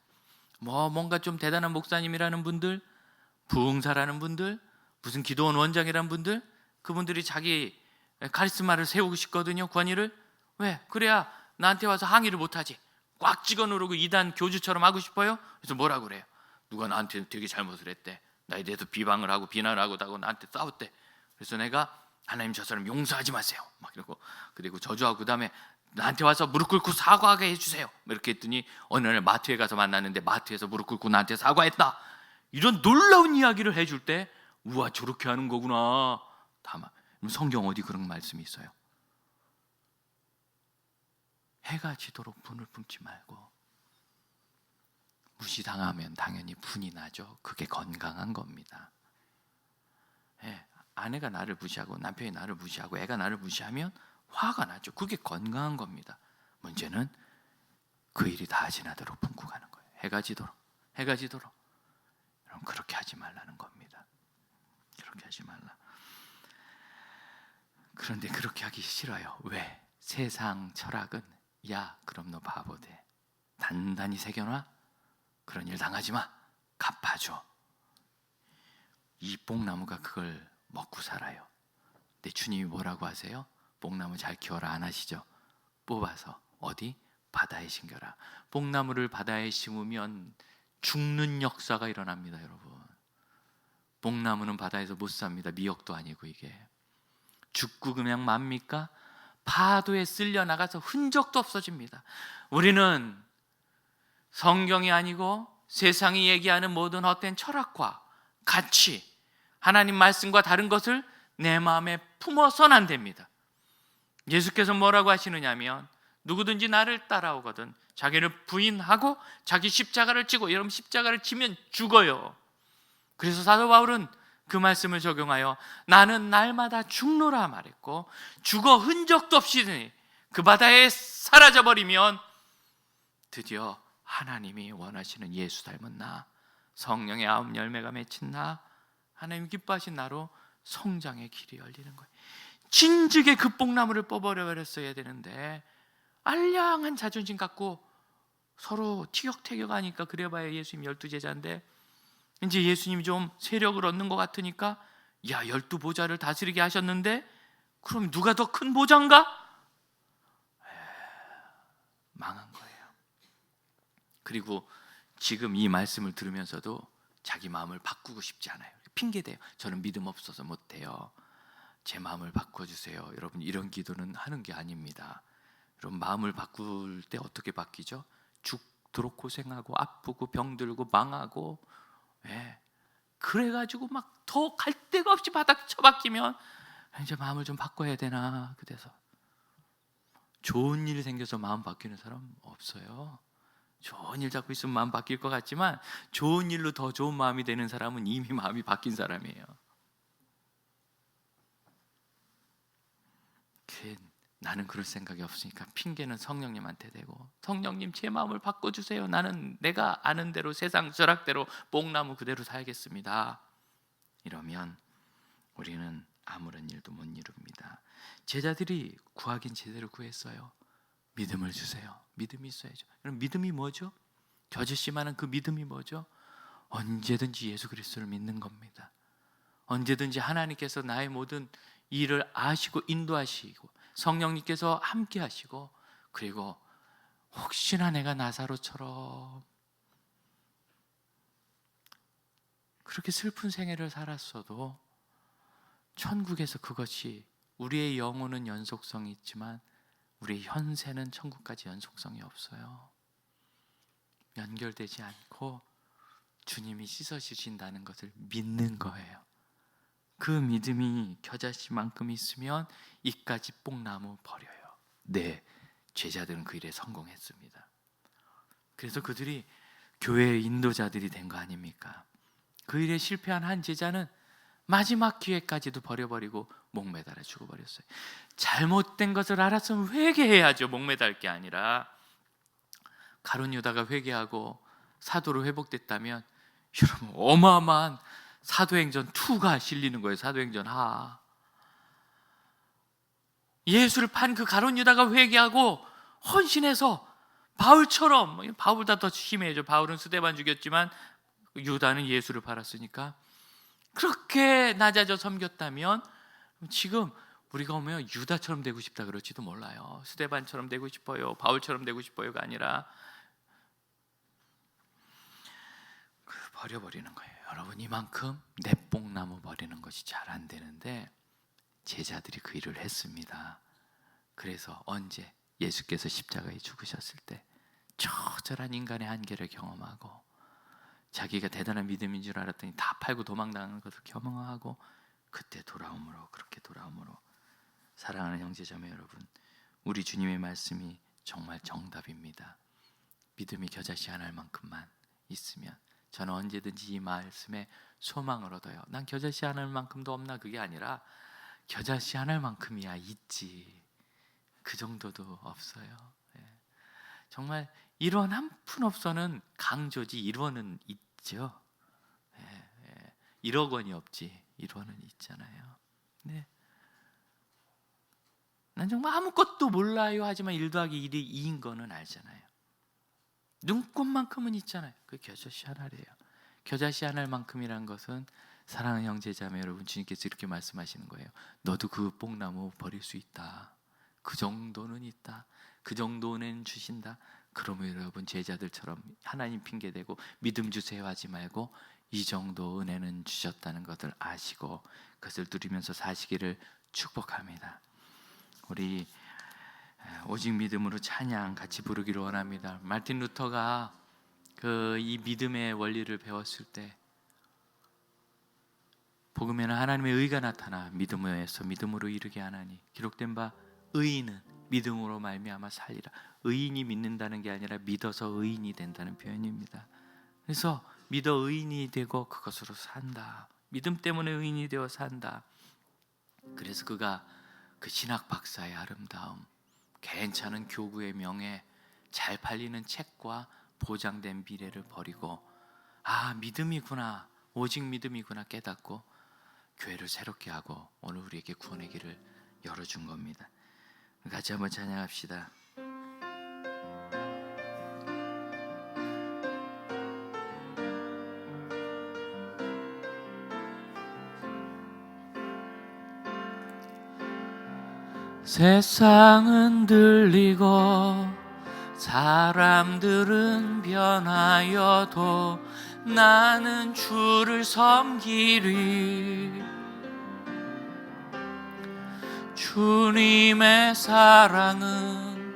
뭔가 좀 대단한 목사님이라는 분들, 부흥사라는 분들, 무슨 기도원 원장이라는 분들, 그분들이 자기 카리스마를 세우고 싶거든요. 권위를. 왜? 그래야 나한테 와서 항의를 못하지. 꽉 찍어 누르고 이단 교주처럼 하고 싶어요? 그래서 뭐라고 그래요? 누가 나한테 되게 잘못을 했대. 나에 대해서 비방을 하고 비난을 하고 나한테 싸웠대. 그래서 내가 하나님 저 사람 용서하지 마세요. 막 이러고 그리고 저주하고 그다음에 나한테 와서 무릎 꿇고 사과하게 해주세요. 이렇게 했더니 어느 날 마트에 가서 만났는데 마트에서 무릎 꿇고 나한테 사과했다. 이런 놀라운 이야기를 해줄 때 우와 저렇게 하는 거구나. 다만 성경 어디 그런 말씀이 있어요? 해가 지도록 분을 품지 말고. 무시당하면 당연히 분이 나죠. 그게 건강한 겁니다. 예, 아내가 나를 무시하고 남편이 나를 무시하고 애가 나를 무시하면 화가 나죠. 그게 건강한 겁니다. 문제는 그 일이 다 지나도록 품고 가는 거예요. 해가 지도록. 그럼 그렇게 하지 말라는 겁니다. 그렇게 하지 말라. 그런데 그렇게 하기 싫어요. 왜? 세상 철학은 야 그럼 너 바보 돼. 단단히 새겨놔. 그런 일 당하지 마. 갚아줘. 이 뽕나무가 그걸 먹고 살아요. 근데 주님이 뭐라고 하세요? 뽕나무 잘 키워라 안 하시죠? 뽑아서 어디? 바다에 심겨라. 뽕나무를 바다에 심으면 죽는 역사가 일어납니다, 여러분. 뽕나무는 바다에서 못 삽니다. 미역도 아니고 이게. 죽고 그냥 맙니까? 파도에 쓸려 나가서 흔적도 없어집니다. 우리는 성경이 아니고 세상이 얘기하는 모든 헛된 철학과 가치, 하나님 말씀과 다른 것을 내 마음에 품어서는 안 됩니다. 예수께서 뭐라고 하시느냐면 누구든지 나를 따라오거든 자기를 부인하고 자기 십자가를 지고, 여러분 십자가를 지면 죽어요. 그래서 사도 바울은 그 말씀을 적용하여 나는 날마다 죽노라 말했고, 죽어 흔적도 없이 그 바다에 사라져버리면 드디어 하나님이 원하시는 예수 닮은 나, 성령의 9열매가 맺힌 나, 하나님 기뻐하신 나로 성장의 길이 열리는 거예요. 진즉에 그 뽕나무를 뽑아버렸어야 되는데 알량한 자존심 갖고 서로 티격태격하니까, 그래봐야 예수님 12제자인데 이제 예수님이 좀 세력을 얻는 것 같으니까 야 12보좌를 다스리게 하셨는데 그럼 누가 더 큰 보좌인가? 망한 거예요. 그리고 지금 이 말씀을 들으면서도 자기 마음을 바꾸고 싶지 않아요. 핑계대요. 저는 믿음 없어서 못해요. 제 마음을 바꿔주세요. 여러분, 이런 기도는 하는 게 아닙니다. 여러분, 마음을 바꿀 때 어떻게 바뀌죠? 죽도록 고생하고 아프고 병들고 망하고, 그래가지고 막 더 갈 데가 없이 바닥 처박히면 이제 마음을 좀 바꿔야 되나. 그래서 좋은 일이 생겨서 마음 바뀌는 사람 없어요. 좋은 일 잡고 있으면 마음 바뀔 것 같지만 좋은 일로 더 좋은 마음이 되는 사람은 이미 마음이 바뀐 사람이에요. 나는 그럴 생각이 없으니까 핑계는 성령님한테 대고, 성령님 제 마음을 바꿔주세요. 나는 내가 아는 대로 세상 철학대로 뽕나무 그대로 살겠습니다. 이러면 우리는 아무런 일도 못 이룹니다. 제자들이 구하긴 제대로 구했어요. 믿음을 주세요. 믿음이 있어야죠. 그럼 믿음이 뭐죠? 겨짓씨만한 그 믿음이 뭐죠? 언제든지 예수 그리스도를 믿는 겁니다. 언제든지 하나님께서 나의 모든 일을 아시고 인도하시고 성령님께서 함께 하시고, 그리고 혹시나 내가 나사로처럼 그렇게 슬픈 생애를 살았어도 천국에서 그것이, 우리의 영혼은 연속성이 있지만 우리의 현세는 천국까지 연속성이 없어요. 연결되지 않고 주님이 씻어주신다는 것을 믿는 거예요. 그 믿음이 겨자씨만큼 있으면 이까지 뽕나무 버려요. 네, 제자들은 그 일에 성공했습니다. 그래서 그들이 교회의 인도자들이 된 거 아닙니까? 그 일에 실패한 한 제자는 마지막 기회까지도 버려버리고 목매달아 죽어버렸어요. 잘못된 것을 알았으면 회개해야죠. 목매달 게 아니라. 가룟 유다가 회개하고 사도로 회복됐다면 여러분 어마어마한 사도행전 2가 실리는 거예요. 사도행전 하. 예수를 판 그 가룟 유다가 회개하고 헌신해서 바울처럼, 바울보다 더 심해져. 바울은 스데반 죽였지만 유다는 예수를 팔았으니까 그렇게 낮아져 섬겼다면 지금 우리가 오면 유다처럼 되고 싶다 그럴지도 몰라요. 스데반처럼 되고 싶어요, 바울처럼 되고 싶어요가 아니라 버려버리는 거예요. 여러분, 이만큼 내뽕나무 버리는 것이 잘 안 되는데 제자들이 그 일을 했습니다. 그래서 언제? 예수께서 십자가에 죽으셨을 때 처절한 인간의 한계를 경험하고 자기가 대단한 믿음인 줄 알았더니 다 팔고 도망당하는 것을 경험하고 그때 돌아옴으로, 그렇게 돌아옴으로. 사랑하는 형제자매 여러분, 우리 주님의 말씀이 정말 정답입니다. 믿음이 겨자씨 하나일 만큼만 있으면 저는 언제든지 이 말씀에 소망을 얻어요. 난 겨자씨 하나일 만큼도 없나? 그게 아니라 겨자씨 하나일 만큼이야 있지. 그 정도도 없어요. 정말 1원 한 푼 없어는 강조지 1원은 있죠. 1억 원이 없지 1원은 있잖아요. 네. 난 정말 아무것도 몰라요 하지만 1 더하기 1이 2인 거는 알잖아요. 눈꽃만큼은 있잖아요. 그 겨자씨 하나래요. 겨자씨 하나일 만큼이란 것은 사랑하는 형제자매 여러분, 주님께서 이렇게 말씀하시는 거예요. 너도 그 뽕나무 버릴 수 있다. 그 정도는 있다. 그 정도는 주신다. 그러면 여러분, 제자들처럼 하나님 핑계대고 믿음 주세요 하지 말고 이 정도 은혜는 주셨다는 것을 아시고 그것을 누리면서 사시기를 축복합니다. 우리 오직 믿음으로 찬양 같이 부르기를 원합니다. 마틴 루터가 이 믿음의 원리를 배웠을 때 복음에는 하나님의 의가 나타나 믿음에서 믿음으로 이르게 하나니 기록된 바 의인은 믿음으로 말미암아 살리라. 의인이 믿는다는 게 아니라 믿어서 의인이 된다는 표현입니다. 그래서 믿어 의인이 되고 그것으로 산다. 믿음 때문에 의인이 되어 산다. 그래서 그가 그 신학 박사의 아름다움, 괜찮은 교구의 명예, 잘 팔리는 책과 보장된 미래를 버리고 믿음이구나, 오직 믿음이구나 깨닫고 교회를 새롭게 하고 오늘 우리에게 구원의 길을 열어준 겁니다. 같이 한번 찬양합시다. 세상은 들리고 사람들은 변하여도 나는 주를 섬기리. 주님의 사랑은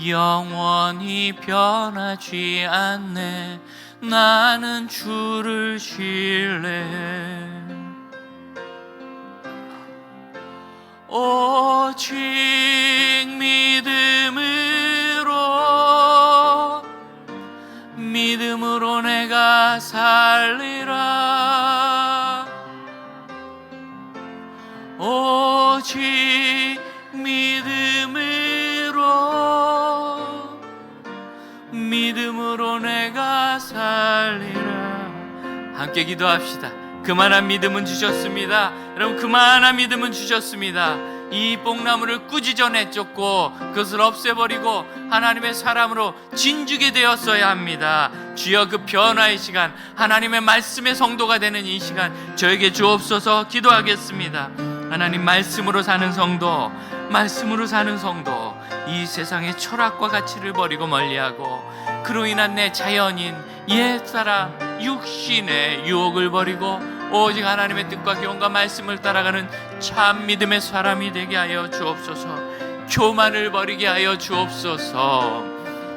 영원히 변하지 않네. 나는 주를 신뢰해. 오직 믿음으로 내가 살리라. 오직 믿음으로 내가 살리라. 함께 기도합시다. 그만한 믿음은 주셨습니다. 여러분, 그만한 믿음은 주셨습니다. 이 뽕나무를 꾸짖어내 쫓고 그것을 없애버리고 하나님의 사람으로 진주게 되었어야 합니다. 주여, 그 변화의 시간, 하나님의 말씀의 성도가 되는 이 시간 저에게 주옵소서. 기도하겠습니다. 하나님, 말씀으로 사는 성도, 말씀으로 사는 성도, 이 세상의 철학과 가치를 버리고 멀리하고 그로 인한 내 자연인 옛사람 육신의 유혹을 버리고 오직 하나님의 뜻과 교훈과 말씀을 따라가는 참 믿음의 사람이 되게 하여 주옵소서. 교만을 버리게 하여 주옵소서.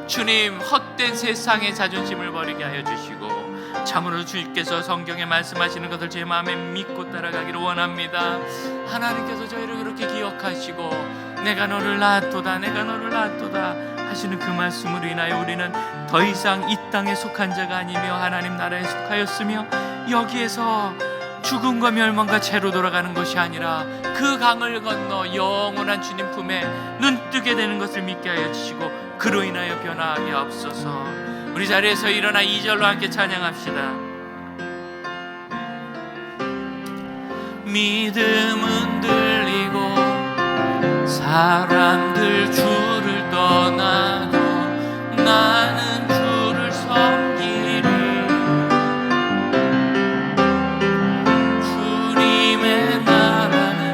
주님, 헛된 세상의 자존심을 버리게 하여 주시고 참으로 주님께서 성경에 말씀하시는 것을 제 마음에 믿고 따라가기를 원합니다. 하나님께서 저희를 그렇게 기억하시고 내가 너를 낳았도다, 내가 너를 낳았도다 하시는 그 말씀으로 인하여 우리는 더 이상 이 땅에 속한 자가 아니며 하나님 나라에 속하였으며 여기에서 죽음과 멸망과 죄로 돌아가는 것이 아니라 그 강을 건너 영원한 주님 품에 눈뜨게 되는 것을 믿게 하여 주시고 그로 인하여 변화하게 하옵소서. 우리 자리에서 일어나 2절로 함께 찬양합시다. 믿음은 들리고 사람들 주를 떠나도 나는 주를 섬기리. 주님의 나라는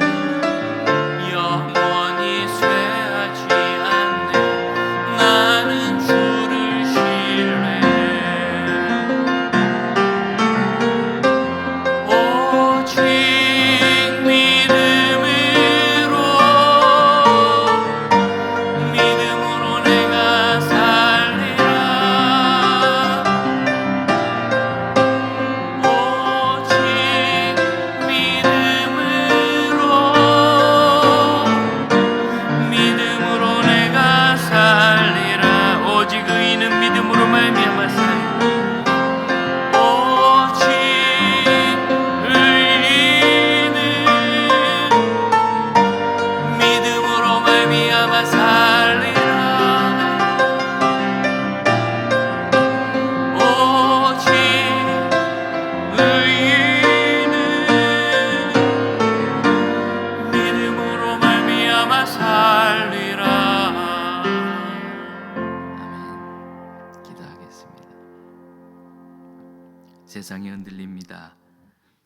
세상이 흔들립니다.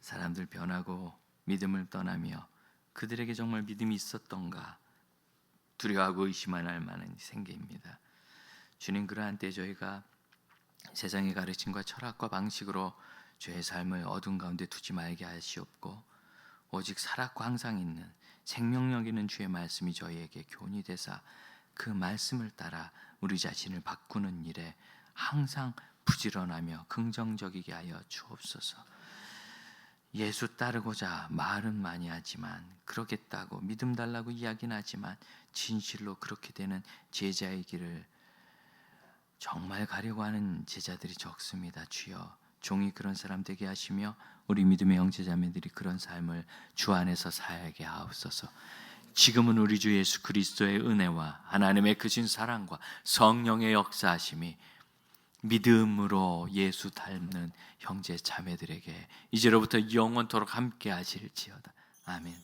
사람들 변하고 믿음을 떠나며 그들에게 정말 믿음이 있었던가 두려워하고 의심할 만한 생계입니다. 주님, 그러한 때 저희가 세상의 가르침과 철학과 방식으로 죄의 삶을 어둠 가운데 두지 말게 하시옵고 오직 살았고 항상 있는 생명력 있는 주의 말씀이 저희에게 교훈이 되사 그 말씀을 따라 우리 자신을 바꾸는 일에 항상 부지런하며 긍정적이게 하여 주옵소서. 예수 따르고자 말은 많이 하지만 그러겠다고 믿음 달라고 이야기는 하지만 진실로 그렇게 되는 제자의 길을 정말 가려고 하는 제자들이 적습니다. 주여, 종이 그런 사람 되게 하시며 우리 믿음의 형제자매들이 그런 삶을 주 안에서 살게 하옵소서. 지금은 우리 주 예수 그리스도의 은혜와 하나님의 크신 사랑과 성령의 역사하심이 믿음으로 예수 닮는 형제 자매들에게 이제로부터 영원토록 함께 하실지어다. 아멘.